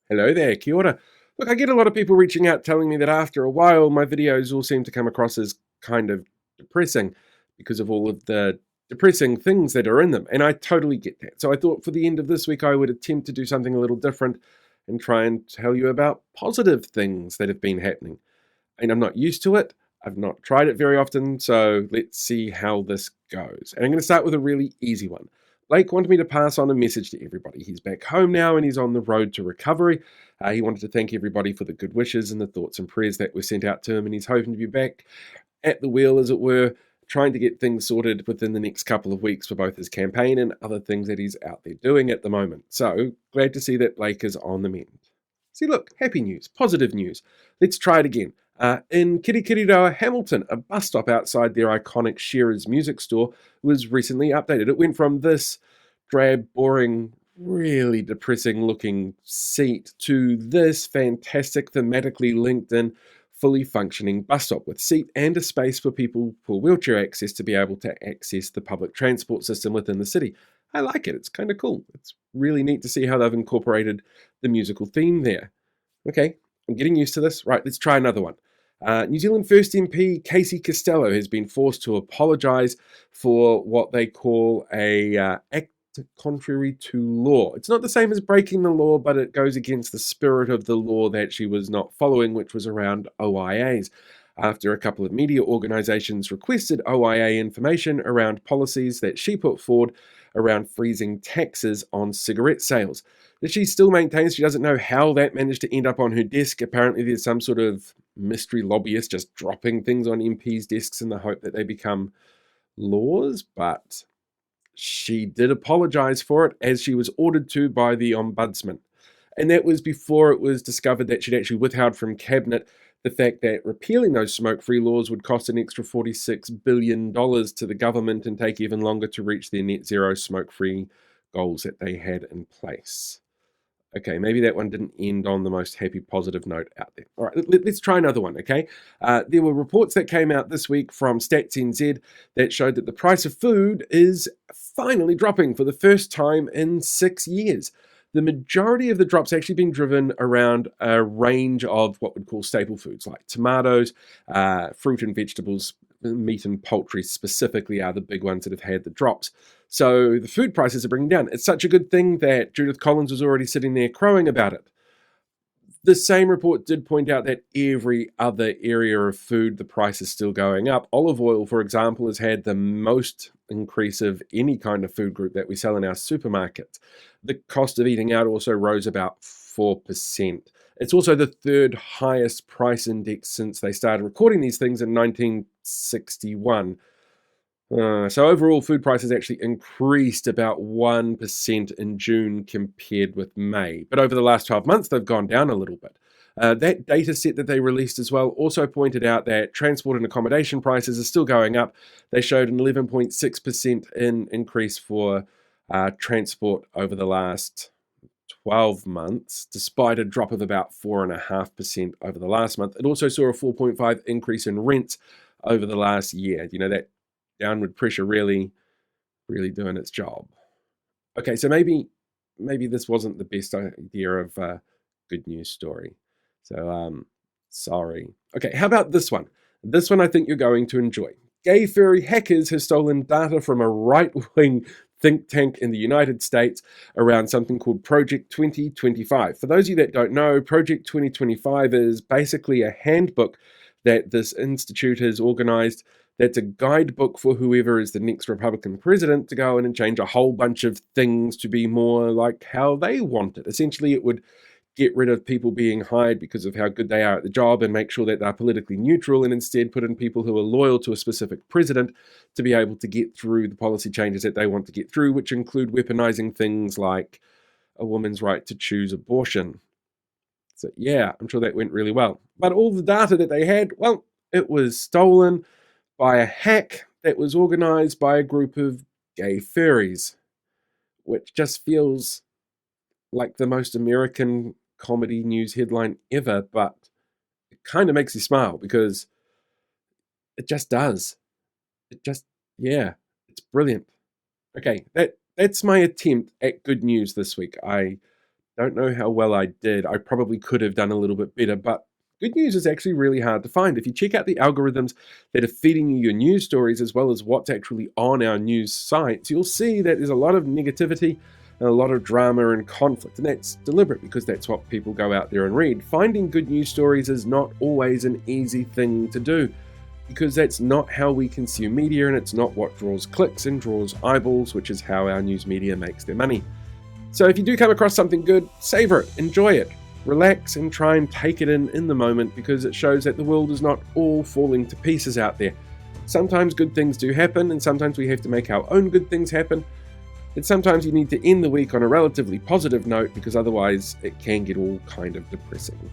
Hello there, kia ora. Look, I get a lot of people reaching out telling me that after a while my videos all seem to come across as kind of depressing because of all of the depressing things that are in them, and I totally get that. So I thought for the end of this week I would attempt to do something a little different and try and tell you about positive things that have been happening. And I'm not used to it. I've not tried it very often, so let's see how this goes. And I'm going to start with a really easy one. Blake wanted me to pass on a message to everybody. He's back home now and he's on the road to recovery. He wanted to thank everybody for the good wishes and the thoughts and prayers that were sent out to him, and he's hoping to be back at the wheel, as it were, trying to get things sorted within the next couple of weeks for both his campaign and other things that he's out there doing at the moment. So glad to see that Blake is on the mend. See, look, happy news, positive news. Let's try it again. In Kirikiriroa, Hamilton, a bus stop outside their iconic Shearer's music store was recently updated. It went from this drab, boring, really depressing looking seat to this fantastic, thematically linked in, fully functioning bus stop with seat and a space for people for wheelchair access to be able to access the public transport system within the city. I like it. It's kind of cool. It's really neat to see how they've incorporated the musical theme there. Okay, I'm getting used to this. Right, let's try another one. New Zealand First MP Casey Costello has been forced to apologise for what they call a act contrary to law. It's not the same as breaking the law, but it goes against the spirit of the law that she was not following, which was around OIAs. After a couple of media organisations requested OIA information around policies that she put forward around freezing taxes on cigarette sales. She still maintains she doesn't know how that managed to end up on her desk. Apparently there's some sort of mystery lobbyist just dropping things on MPs' desks in the hope that they become laws, but she did apologise for it, as she was ordered to by the Ombudsman. And that was before it was discovered that she'd actually withheld from Cabinet the fact that repealing those smoke-free laws would cost an extra $46 billion to the government and take even longer to reach their net zero smoke-free goals that they had in place. Okay, maybe that one didn't end on the most happy, positive note out there. All right, let's try another one, okay? There were reports that came out this week from Stats NZ that showed that the price of food is finally dropping for the first time in 6 years. The majority of the drop's actually been driven around a range of what we'd call staple foods, like tomatoes, fruit and vegetables, meat and poultry specifically are the big ones that have had the drops. So the food prices are bringing down. It's such a good thing that Judith Collins was already sitting there crowing about it. The same report did point out that every other area of food, the price is still going up. Olive oil, for example, has had the most increase of any kind of food group that we sell in our supermarkets. The cost of eating out also rose about 4%. It's also the third highest price index since they started recording these things in 1961. So overall, food prices actually increased about 1% in June compared with May. But over the last 12 months, they've gone down a little bit. That data set that they released as well also pointed out that transport and accommodation prices are still going up. They showed an 11.6% increase for transport over the last 12 months, despite a drop of about 4.5% over the last month. It also saw a 4.5% increase in rents over the last year. You know, that downward pressure really doing its job. Okay, so maybe this wasn't the best idea of a good news story. So sorry. Okay, how about this one? This one I think you're going to enjoy. Gay furry hackers have stolen data from a right-wing think tank in the United States around something called Project 2025. For those of you that don't know, Project 2025 is basically a handbook that this institute has organized. That's a guidebook for whoever is the next Republican president to go in and change a whole bunch of things to be more like how they want it. Essentially, it would get rid of people being hired because of how good they are at the job and make sure that they're politically neutral, and instead put in people who are loyal to a specific president to be able to get through the policy changes that they want to get through, which include weaponizing things like a woman's right to choose abortion. So yeah, I'm sure that went really well. But all the data that they had, well, it was stolen by a hack that was organized by a group of gay furries, which just feels like the most American comedy news headline ever, but it kind of makes you smile because it just does. It just, yeah, it's brilliant. Okay, that's my attempt at good news this week. I Don't know how well I did. I probably could have done a little bit better, but good news is actually really hard to find. If you check out the algorithms that are feeding you your news stories as well as what's actually on our news sites, you'll see that there's a lot of negativity and a lot of drama and conflict, and that's deliberate because that's what people go out there and read. Finding good news stories is not always an easy thing to do because that's not how we consume media, and it's not what draws clicks and draws eyeballs, which is how our news media makes their money. So if you do come across something good, savor it, enjoy it, relax and try and take it in the moment, because it shows that the world is not all falling to pieces out there. Sometimes good things do happen, and sometimes we have to make our own good things happen. And sometimes you need to end the week on a relatively positive note, because otherwise it can get all kind of depressing.